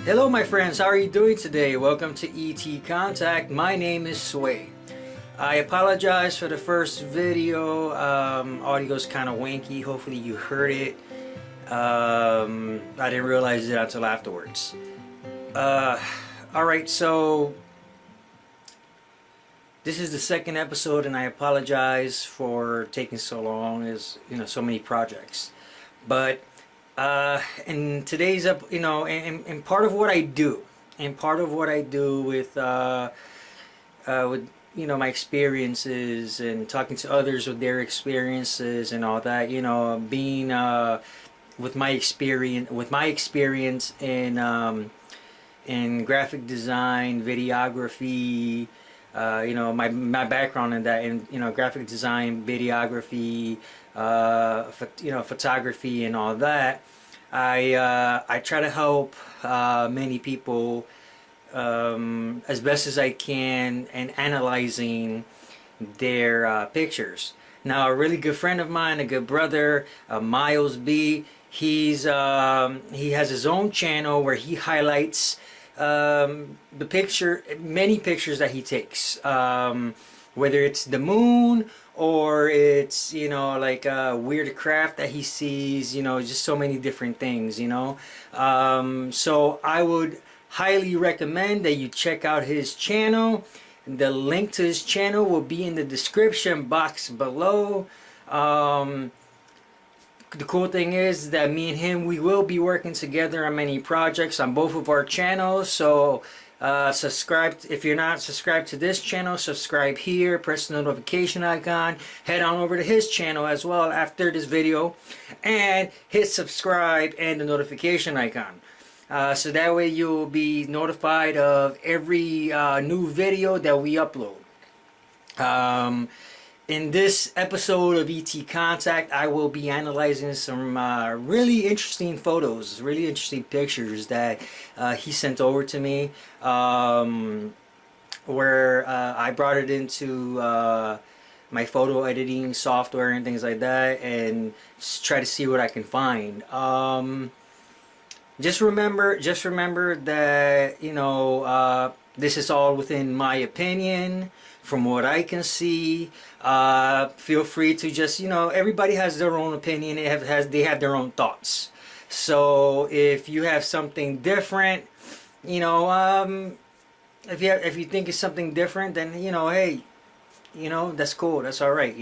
Hello my friends, how are you doing today? Welcome to ET Contact. My name is Sway. I apologize for the first video. Audio's kind of wanky. Hopefully you heard it. I didn't realize it until afterwards. Uh, Alright, so this is the second episode and I apologize for taking so long, as so many projects. But in today's up, and part of what I do, and part of what I do with my experiences and talking to others with their experiences and all that, being with my experience in graphic design, videography, my background in that, in graphic design, videography, photography, and all that. I try to help many people as best as I can in analyzing their pictures. Now, a really good friend of mine, a good brother, Miles B. He has his own channel where he highlights many pictures that he takes, whether it's the moon or it's like a weird craft that he sees, just so many different things. So I would highly recommend that you check out his channel. The link to his channel will be in the description box below. The cool thing is that me and him, we will be working together on many projects on both of our channels. So subscribe if you're not subscribed to this channel. Subscribe here, press the notification icon, head on over to his channel as well after this video, and hit subscribe and the notification icon. So that way you'll be notified of every new video that we upload. In this episode of ET Contact, I will be analyzing some really interesting photos, really interesting pictures that he sent over to me, where I brought it into my photo editing software and things like that, and just try to see what I can find. Just remember that this is all within my opinion, from what I can see. Feel free to just everybody has their own opinion. They have their own thoughts. So if you have something different, if you think it's something different, then hey, that's cool. That's all right.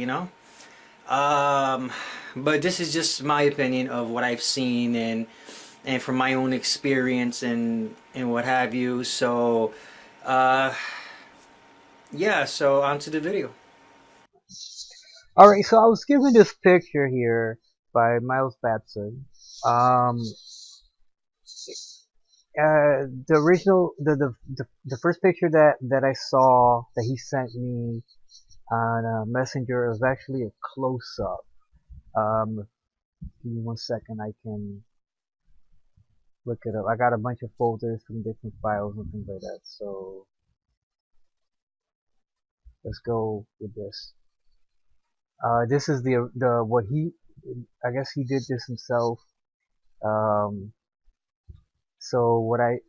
But this is just my opinion of what I've seen and from my own experience and what have you. So yeah, so on to the video. Alright, so I was given this picture here by Miles Batson. Um, the original, the first picture that I saw that he sent me on Messenger was actually a close up. Give me 1 second, I can look it up. I got a bunch of folders from different files and things like that. So let's go with this. This is the what he, I guess he did this himself. Um, So what I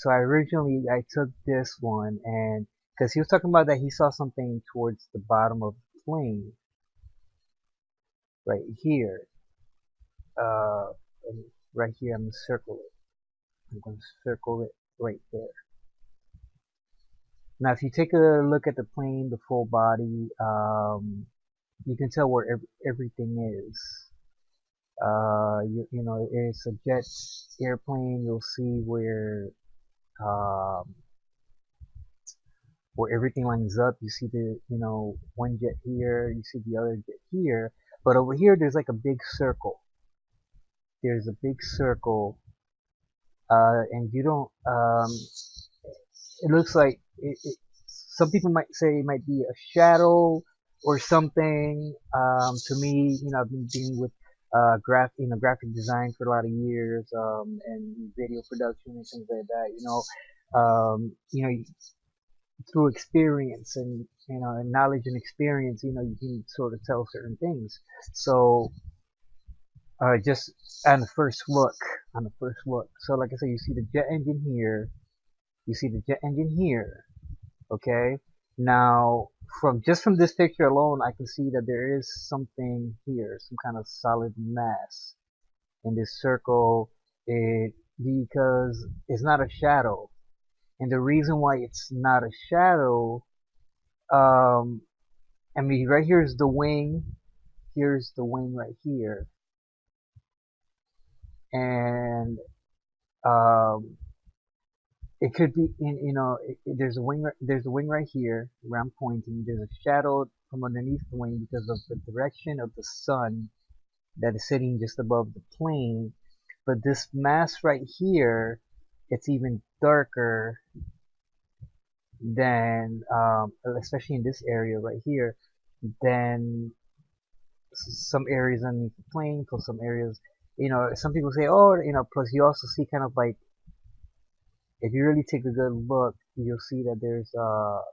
originally I took this one and because he was talking about that he saw something towards the bottom of the plane right here, uh, and right here I'm gonna circle it. I'm gonna circle it right there. Now if you take a look at the plane, the full body, you can tell where everything is. You know it's a jet airplane. You'll see um, where everything lines up. You see the, one jet here, you see the other jet here, but over here there's like a big circle. There's a big circle, and you don't, it looks like some people might say it might be a shadow or something. To me, I've been dealing with graphic design for a lot of years, and video production and things like that. Through experience and and knowledge and experience, you can sort of tell certain things. So just on the first look, So like I said, you see the jet engine here, you see the jet engine here, okay? Now, from this picture alone, I can see that there is something here, some kind of solid mass in this circle, it because it's not a shadow. And the reason why it's not a shadow, um, I mean, right here is the wing. Here's the wing right here, and um, it could be in, there's a wing, there's a wing right here where I'm pointing. There's a shadow from underneath the wing because of the direction of the sun that is sitting just above the plane. But this mass right here, it's even darker than, especially in this area right here, than some areas underneath the plane. Plus some areas, some people say, oh, plus you also see kind of like, if you really take a good look, you'll see that there's, how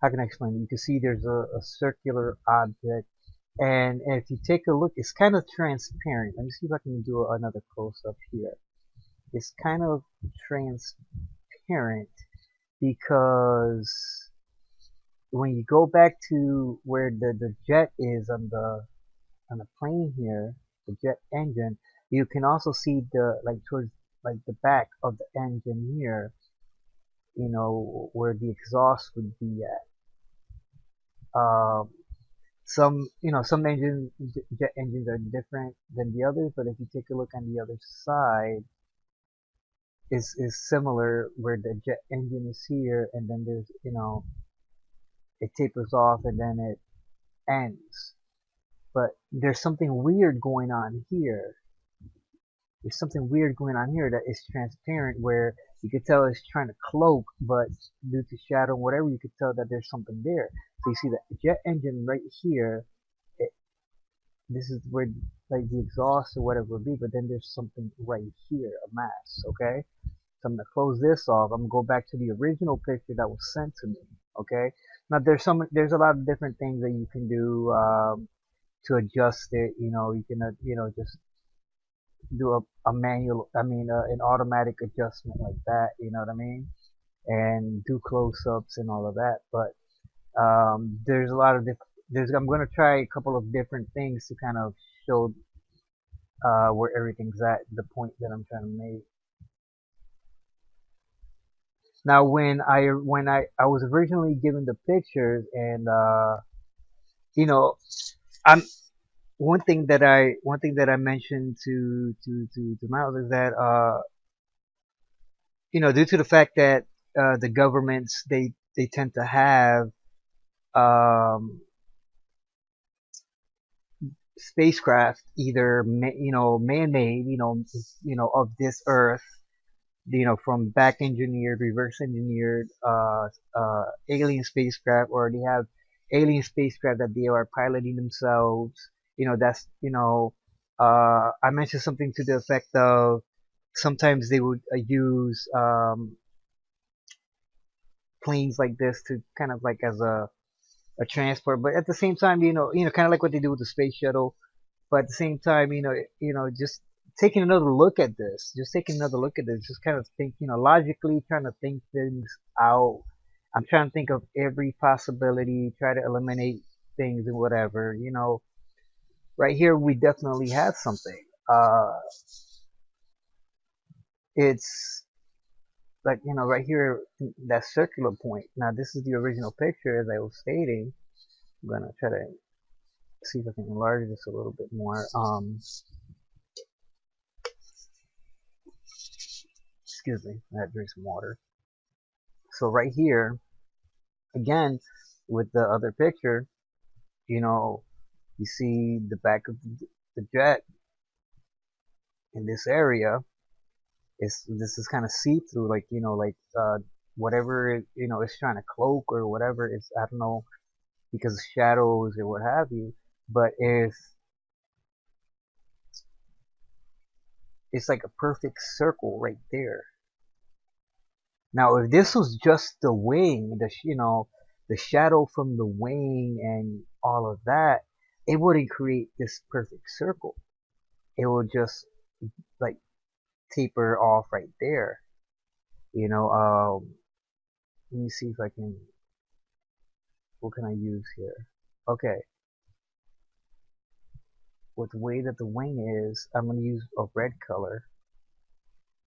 can I explain it? You can see there's a circular object, and if you take a look, it's kind of transparent. Let me see if I can do another close-up here. It's kind of transparent because when you go back to where the jet is on the plane here, the jet engine, you can also see the, like, towards, like, the back of the engine here, where the exhaust would be at. Some jet engines are different than the others, but if you take a look on the other side, is similar, where the jet engine is here, and then there's, it tapers off and then it ends. But there's something weird going on here. There's something weird going on here that is transparent, where you could tell it's trying to cloak, but due to shadow and whatever, you could tell that there's something there. So you see the jet engine right here. It, this is where, like, the exhaust or whatever would be, but then there's something right here, a mass. Okay, so I'm gonna close this off. I'm gonna go back to the original picture that was sent to me. Okay, now there's a lot of different things that you can do to adjust it. You can just do a manual, an automatic adjustment like that, you know what I mean? And do close-ups and all of that. But there's a lot of I'm going to try a couple of different things to kind of show where everything's at, the point that I'm trying to make. Now, when I was originally given the pictures, and you know, I'm one thing that I mentioned to Miles is that due to the fact that the governments, they tend to have um, spacecraft, either man-made, of this Earth, from back engineered, reverse engineered alien spacecraft, or they have alien spacecraft that they are piloting themselves. That's I mentioned something to the effect of sometimes they would use planes like this to kind of like as a transport, but at the same time, kind of like what they do with the space shuttle. But at the same time, just taking another look at this, just kind of think, logically trying to think things out. I'm trying to think of every possibility, try to eliminate things and whatever, Right here, we definitely have something. It's like, right here, that circular point. Now, this is the original picture, as I was stating. I'm gonna try to see if I can enlarge this a little bit more. Excuse me, I had to drink some water. So right here, again, with the other picture, you see the back of the jet in this area. This is kind of see-through, like, whatever is trying to cloak or whatever. It's, I don't know, because of shadows or what have you. But it's like a perfect circle right there. Now, if this was just the wing, the shadow from the wing and all of that, it wouldn't create this perfect circle. It will just like taper off right there. You know, let me see if I can, what can I use here? Okay, with the way that the wing is, I'm going to use a red color.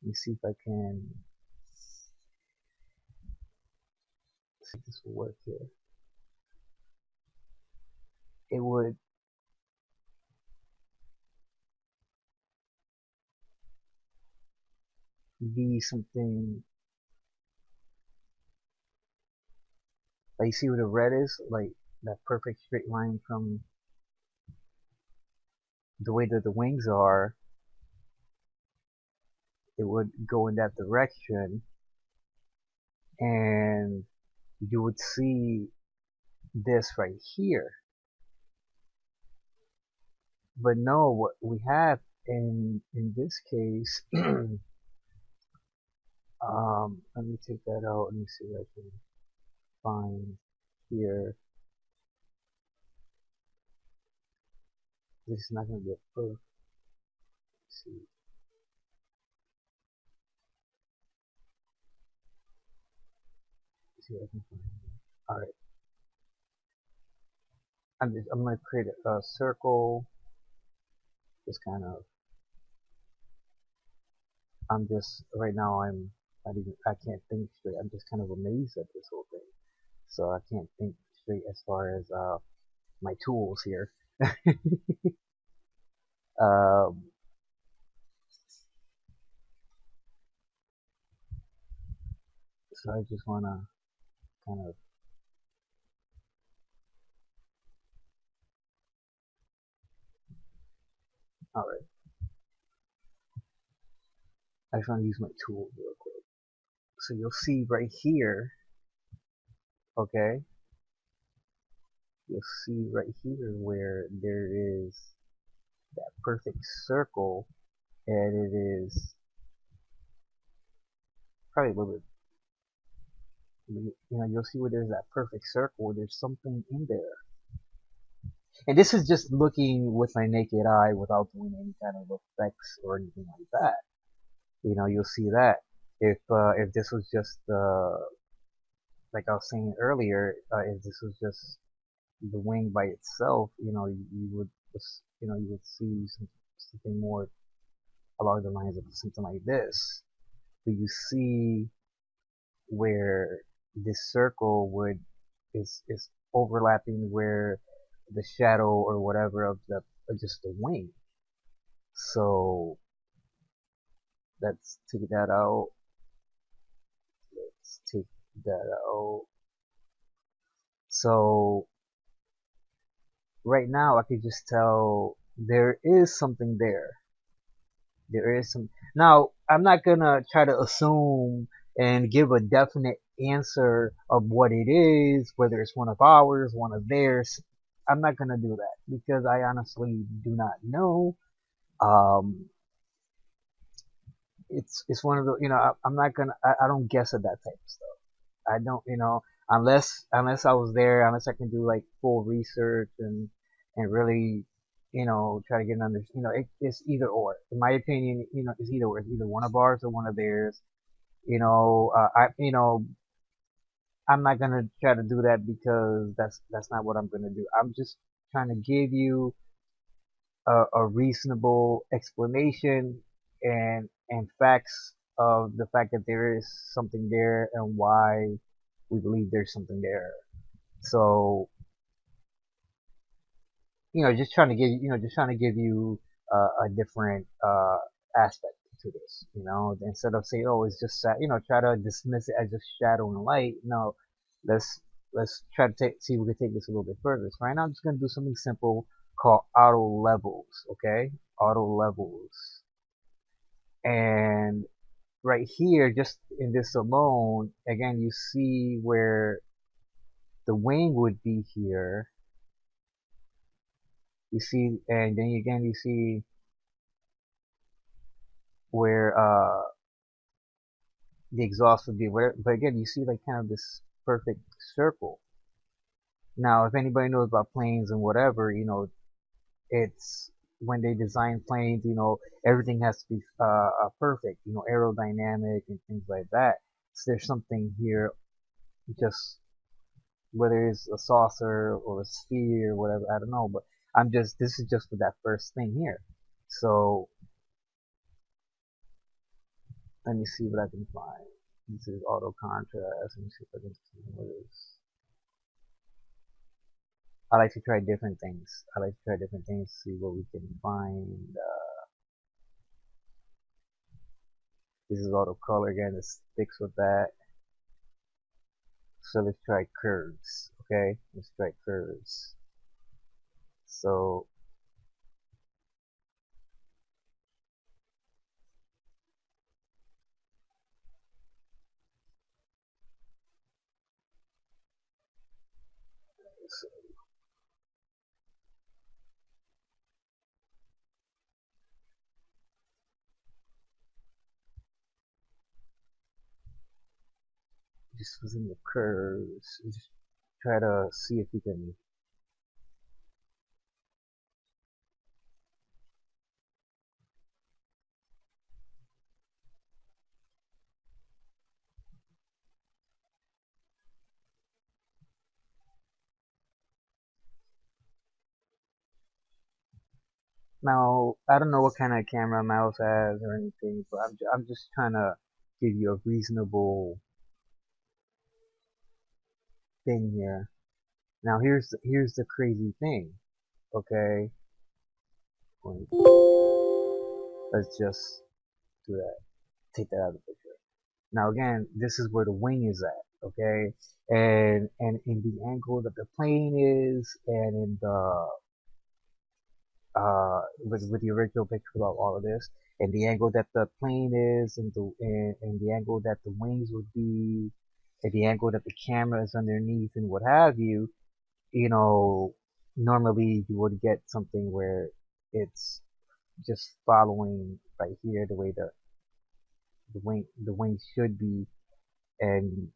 Let me see if I can, see if this will work here. It would be something, like you see where the red is, like that perfect straight line from the way that the wings are, it would go in that direction, and you would see this right here. But no, what we have in this case, let me take that out. Let me see what I can find here. This is not going to be a perfect. Let's see. Let's see what I can find. All right. I'm going to create a circle. Just kind of. I'm just right now. I'm not even. I can't think straight. I'm just kind of amazed at this whole thing. So I can't think straight as far as my tools here. Um, so I just want to kind of. All right. I just want to use my tool real quick. So you'll see right here, okay? You'll see right here where there is that perfect circle, and it is probably a little bit, you'll see where there's that perfect circle, there's something in there. And this is just looking with my naked eye without doing any kind of effects or anything like that. You'll see that. If this was just, like I was saying earlier, if this was just the wing by itself, you would just, you would see something more along the lines of something like this. But you see where this circle is overlapping where the shadow or whatever of just the wing. So let's take that out. Let's take that out. So right now I could just tell there is something there. There is some. Now, I'm not gonna try to assume and give a definite answer of what it is, whether it's one of ours, one of theirs. I'm not gonna do that because I honestly do not know. Um, it's one of the, I'm not gonna, I don't guess at that type of stuff. I don't, unless I was there, unless I can do like full research and really, try to get an under, it's either or. In my opinion, it's either or. It's either one of ours or one of theirs. I'm not gonna try to do that because that's not what I'm gonna do. I'm just trying to give you a reasonable explanation and facts of the fact that there is something there and why we believe there's something there. So, just trying to give you a different aspect to this. Instead of saying, oh, it's just try to dismiss it as just shadow and light. No, let's let's try to see if we can take this a little bit further. So right now, I'm just gonna do something simple called auto levels. Okay, auto levels, and right here, just in this alone, again, you see where the wing would be here. You see, and then again, you see where the exhaust would be. Where, but again, you see like kind of this perfect circle. Now, if anybody knows about planes and whatever, it's when they design planes, everything has to be perfect, aerodynamic and things like that. So there's something here, just whether it's a saucer or a sphere or whatever, I don't know, but this is just for that first thing here. So let me see what I can find. This is auto contrast. Let me see if I can see what it is. I like to try different things. I like to try different things, see what we can find. This is auto color again. It sticks with that. So let's try curves. Okay, let's try curves. So just using the curves, just try to see if we can. Now, I don't know what kind of camera Mouse has or anything, but I'm just trying to give you a reasonable thing here. Now, here's the crazy thing. Okay, wait, let's just do that. Take that out of the picture. Now, again, this is where the wing is at. Okay, and in the angle that the plane is, and in the with the original picture of all of this, and the angle that the plane is, and the angle that the wings would be, and the angle that the camera is underneath, and what have you, normally you would get something where it's just following right here the way the wing should be, and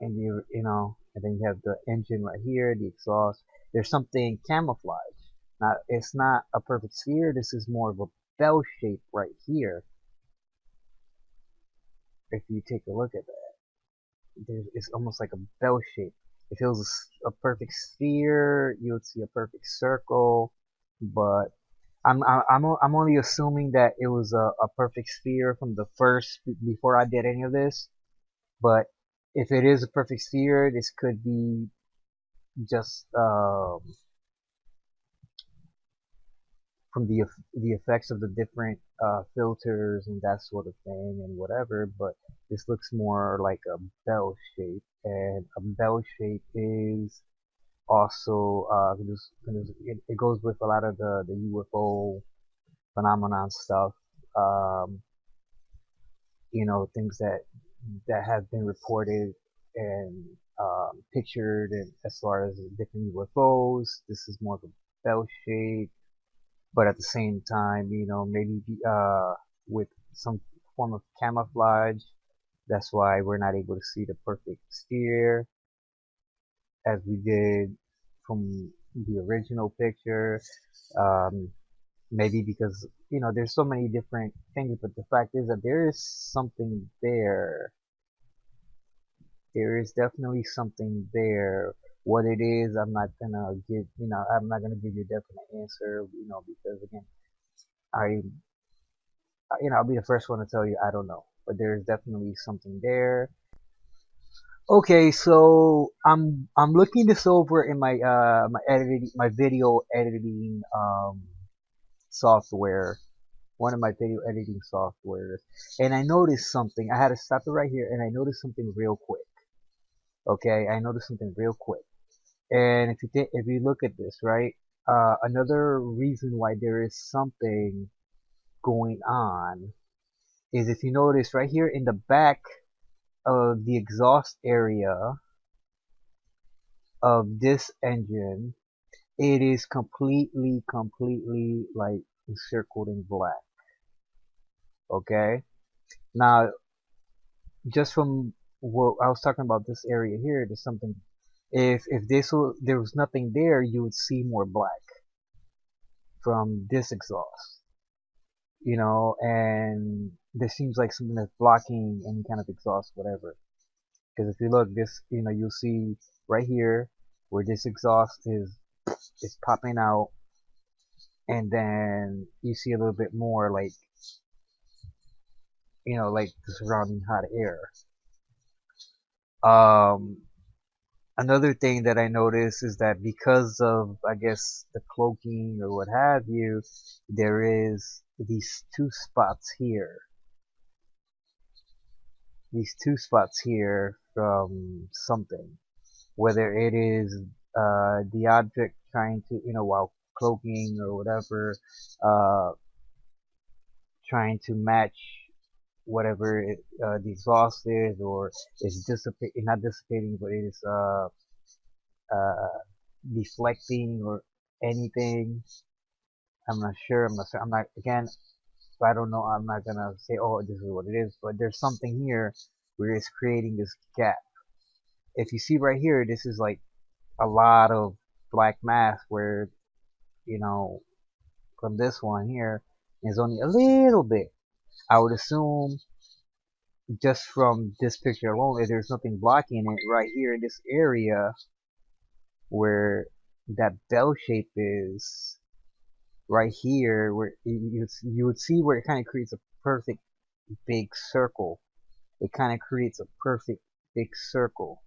and then you have the engine right here, the exhaust. There's something camouflage. Now, it's not a perfect sphere. This is more of a bell shape right here. If you take a look at that, it's almost like a bell shape. If it was a perfect sphere, you would see a perfect circle. But I'm only assuming that it was a perfect sphere from the first before I did any of this. But if it is a perfect sphere, this could be just from the effects of the different filters and that sort of thing and whatever. But this looks more like a bell shape, and a bell shape is also it goes with a lot of the UFO phenomenon stuff. Um, things that have been reported and pictured, and as far as different UFOs. This is more of a bell shape, but at the same time, maybe with some form of camouflage. That's why we're not able to see the perfect sphere as we did from the original picture. Um, Maybe because there's so many different things, but the fact is that there is something there. There is definitely something there. What it is, I'm not gonna give you a definite answer, because again, I I'll be the first one to tell you I don't know, but there's definitely something there. Okay, so I'm looking this over in my video editing software, one of my video editing softwares, and I noticed something. I had to stop it right here, and I noticed something real quick. Okay, I noticed something real quick. And if you look at this, right, another reason why there is something going on is if you notice right here in the back of the exhaust area of this engine, it is completely like encircled in black. Okay, now just from what I was talking about, this area here, there's something. If there was nothing there, you would see more black. from this exhaust, and this seems like something that's blocking any kind of exhaust, whatever. Because if you look, you'll see right here where this exhaust is popping out, and then you see a little bit more like, like the surrounding hot air. Um, Another thing that I noticed is that because of, I guess, the cloaking or what have you, there is these two spots here. These two spots here from something. Whether it is the object trying to, while cloaking or whatever, uh, trying to match whatever the exhaust is, or is dissipating, not dissipating, but it is uh, deflecting or anything. I'm not sure. I'm not sure. I'm not, again, I don't know. I'm not gonna say, oh, this is what it is, but there's something here where it's creating this gap. If you see right here, this is like a lot of black mass where, you know, from this one here, is only a little bit. I would assume just from this picture alone, if there's nothing blocking it right here in this area where that bell shape is, right here, where you would see where it kind of creates a perfect big circle. It kind of creates a perfect big circle.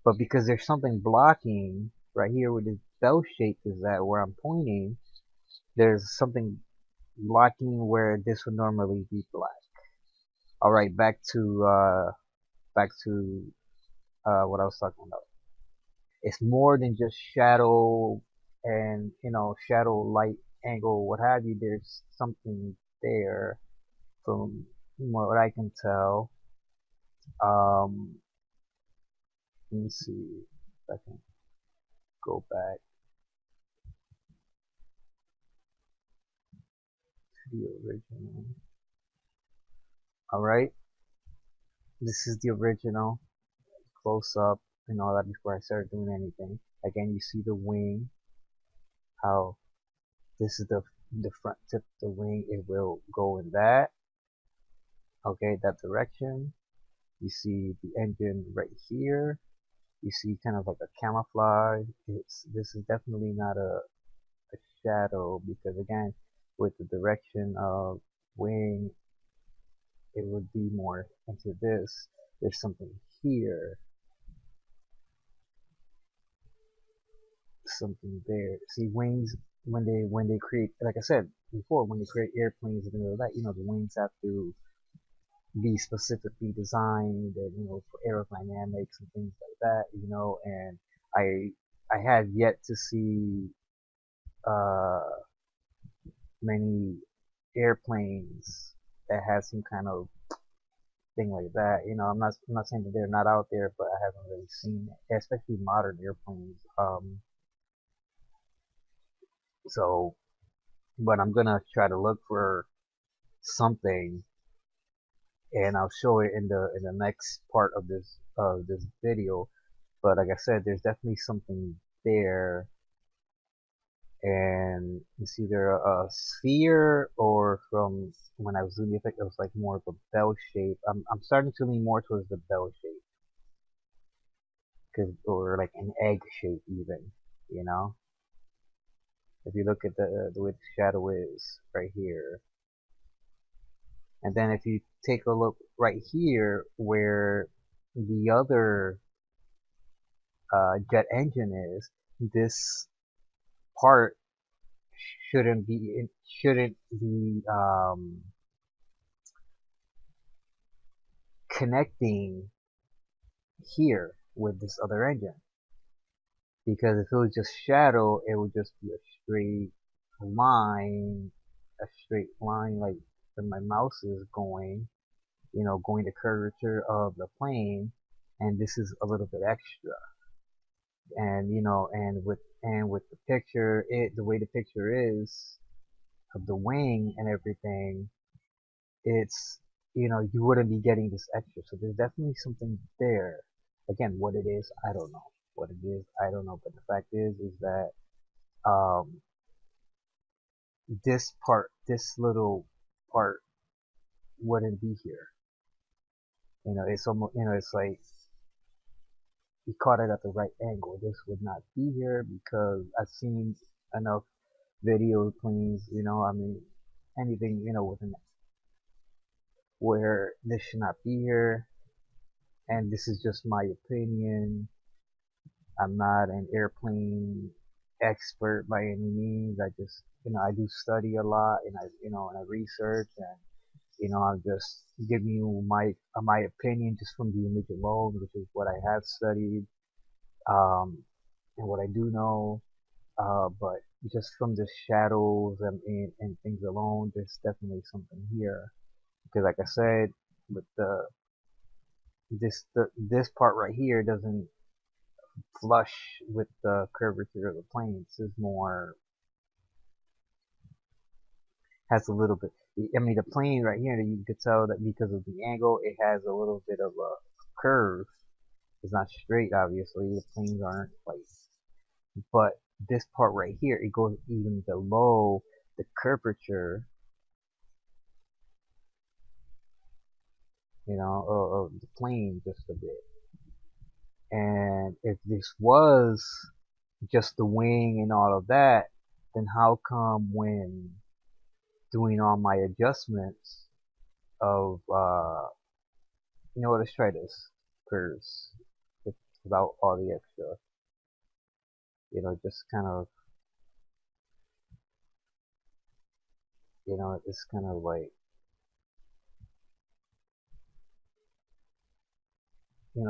But because there's something blocking right here where this bell shape is at, where I'm pointing, there's something blocking where this would normally be black. All right, back to what I was talking about. It's more than just shadow and, shadow, light, angle, what have you. There's something there from what I can tell. Um, Let me see if I can go back to the original. All right, this is the original close up and all that before I started doing anything. Again, you see the wing, how this is the front tip of the wing. It will go in that. Okay, that direction. You see the engine right here. You see kind of like a camouflage. This is definitely not a shadow, because again, with the direction of wing, it would be more into this. There's something here, something there. See, wings, when they create, like I said before, when they create airplanes and all that, the wings have to be specifically designed, and for aerodynamics and things like that, and I have yet to see uh many airplanes that have some kind of thing like that. I'm not saying that they're not out there, but I haven't really seen it, especially modern airplanes. So, but I'm gonna try to look for something, and I'll show it in the next part of this video. But like I said, there's definitely something there, and it's either a sphere, or from when I was doing the effect, it was like more of a bell shape. I'm starting to lean more towards the bell shape, or like an egg shape even, you know. If you look at the way the shadow is right here, and then if you take a look right here where the other jet engine is, this part shouldn't be connecting here with this other engine, because if it was just shadow, it would just be a line straight line, like where my mouse is going, going the curvature of the plane, and this is a little bit extra. And and with the picture, the way the picture is of the wing and everything, it's, you wouldn't be getting this extra. So there's definitely something there. Again, what it is, I don't know. What it is, I don't know. But the fact is that um this part, this little part wouldn't be here. It's almost, it's like he caught it at the right angle. This would not be here because I've seen enough video planes, I mean, anything, within where this should not be here. And this is just my opinion. I'm not an airplane expert by any means. I just, I do study a lot, and I research, and I'm just giving you my opinion just from the image alone, which is what I have studied, um, and what I do know. But just from the shadows and things alone, there's definitely something here. Because like I said, with this part right here doesn't flush with the curvature of the plane. This is more, has a little bit. I mean, the plane right here, you could tell that because of the angle, it has a little bit of a curve. It's not straight, obviously. The planes aren't like, but this part right here, it goes even below the curvature, of the plane just a bit. And if this was just the wing and all of that, then how come when doing all my adjustments of, let's try this first without all the extra, just kind of, it's kind of like,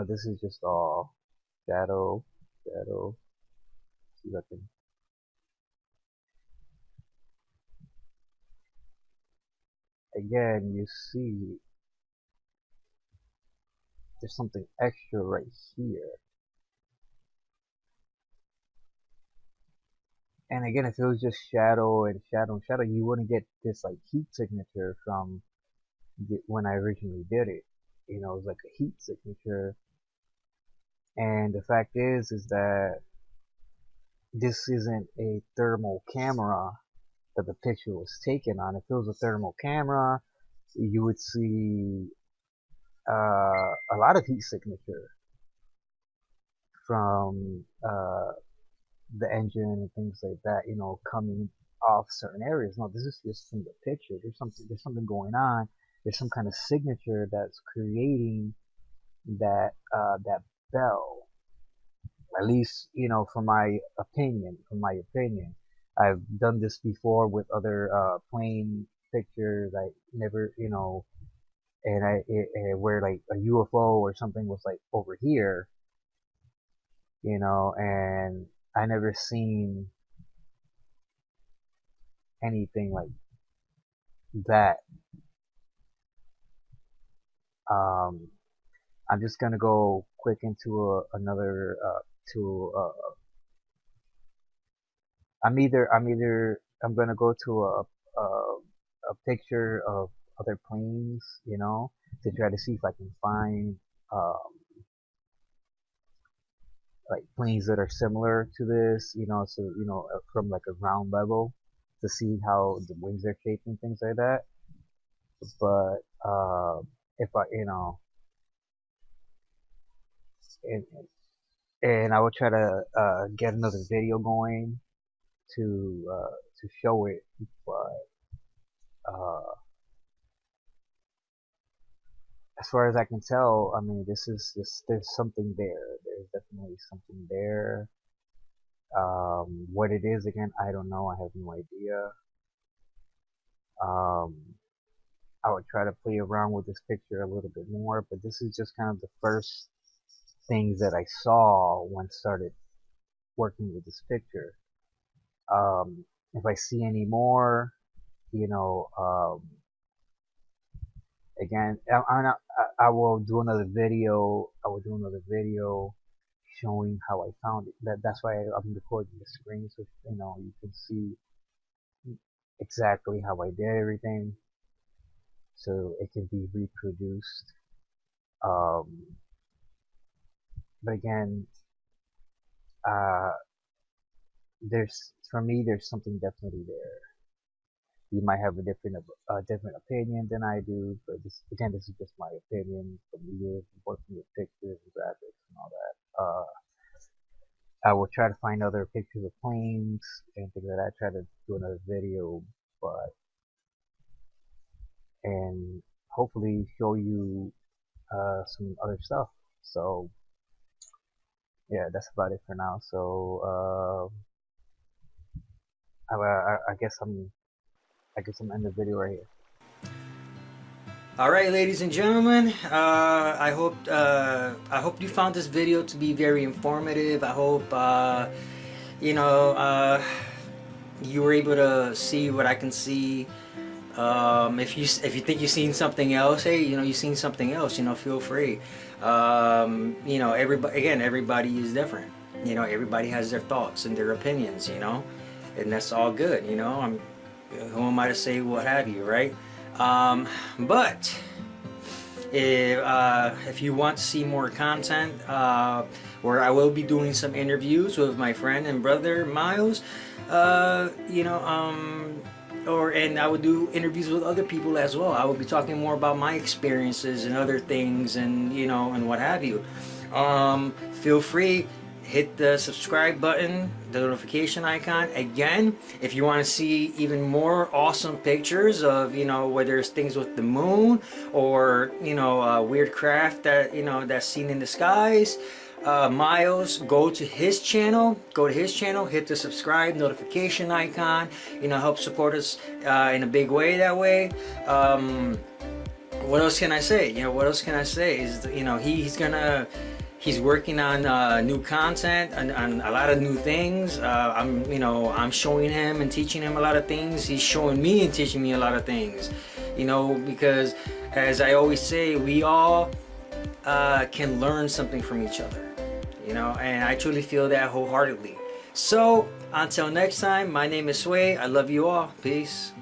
this is just all shadow, shadow. See if I can, again, you see there's something extra right here. And again, if it was just shadow and shadow and shadow, you wouldn't get this like heat signature from when I originally did it. It was like a heat signature. And the fact is that this isn't a thermal camera that the picture was taken on. If it was a thermal camera, you would see a lot of heat signature from the engine and things like that, coming off certain areas. No, this is just from the picture. There's something going on. There's some kind of signature that's creating that bell. At least, from my opinion. I've done this before with other plane pictures. I never, and where like a UFO or something was like over here, and I never seen anything like that. Um, I'm just gonna go quick into another to I'm gonna go to a picture of other planes, to try to see if I can find um like planes that are similar to this, so from like a ground level to see how the wings are shaped and things like that. But if I, and, and I will try to get another video going to show it, but as far as I can tell, I mean, this is just, there's something there. There's definitely something there. What it is again, I don't know. I have no idea. Um, I would try to play around with this picture a little bit more, but this is just kind of the first things that I saw when I started working with this picture. If I see any more, you know, um, again, I will do another video. I will do another video showing how I found it. That's why I'm recording the screen, so you can see exactly how I did everything, so it can be reproduced. Um, but again, uh, there's for me, there's something definitely there. You might have a different opinion than I do, but this is just my opinion from years of working with pictures and graphics and all that. I will try to find other pictures of planes and things like that. Try to do another video, but and hopefully show you some other stuff. So yeah, that's about it for now. So I guess I'm ending the video right here. All right, ladies and gentlemen, I hope you found this video to be very informative. I hope you know you were able to see what I can see. If you think you've seen something else, hey, you've seen something else, feel free. Everybody is different. Everybody has their thoughts and their opinions, and that's all good. Who am I to say what have you, right? But if you want to see more content, where I will be doing some interviews with my friend and brother Miles, and I would do interviews with other people as well. I will be talking more about my experiences and other things, and and what have you. Feel free, hit the subscribe button, the notification icon. Again, if you want to see even more awesome pictures of whether it's things with the moon or weird craft that that's seen in the skies, Miles, go to his channel, hit the subscribe notification icon, help support us in a big way that way. What else can I say? Is he's working on new content and on a lot of new things. I'm showing him and teaching him a lot of things. He's showing me and teaching me a lot of things, because as I always say, we all can learn something from each other, and I truly feel that wholeheartedly. So until next time, my name is Sway. I love you all. Peace.